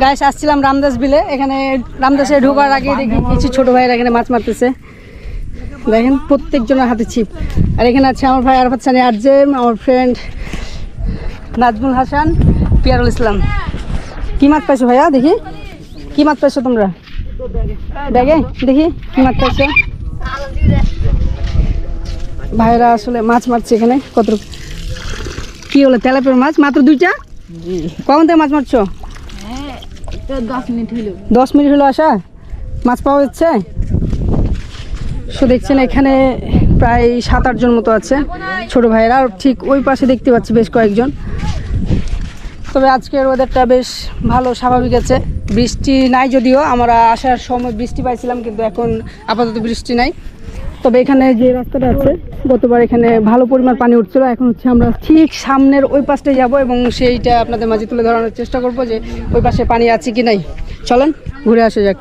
Guys আসছিলাম রামদাস বিলে, এখানে রামদাসে ঢোকার আগে দেখি কিছু ছোট ভাইয়েরা এখানে মাছ মারতেছে। দেখেন প্রত্যেকজনের হাতে ছিপ। আর এখানে আছে আমার ভাই আরফাত সানি আরজেম, আমার ফ্রেন্ড নাজমুল হাসান, পিয়ারুল ইসলাম। কি মাছ পাইছো ভাইয়া? দেখি কি মাছ পাইছো তোমরা ব্যাগে? দেখি কি মাছ পাইছো। ভাইরা আসলে মাছ মারছে এখানে। কত কি হলো? তেলাপিয়ার মাছ মাত্র 2টা? কখন থেকে মাছ মারছো? 10 মিনিট হলো আসা। মাছ পাওয়া যাচ্ছে? দেখছেন এখানে প্রায় 7-8 জন মতো আছে ছোট ভাইয়েরা। আর ঠিক ওই পাশে দেখতে পাচ্ছি বেশ কয়েকজন। তবে আজকের ওয়েদারটা বেশ ভালো, স্বাভাবিক আছে। বৃষ্টি নাই, যদিও আমরা আসার সময় বৃষ্টি পাইছিলাম, কিন্তু এখন আপাতত বৃষ্টি নাই। তবে এখানে যে রাস্তাটা আছে, গতবার এখানে ভালো পরিমাণ পানি উঠছিল। এখন হচ্ছে আমরা ঠিক সামনের ওই পাশটায় যাব এবং সেইটা আপনাদের মাঝে তুলে ধরানোর চেষ্টা করব যে ওই পাশে পানি আছে কি নাই। চলেন ঘুরে আসা যাক।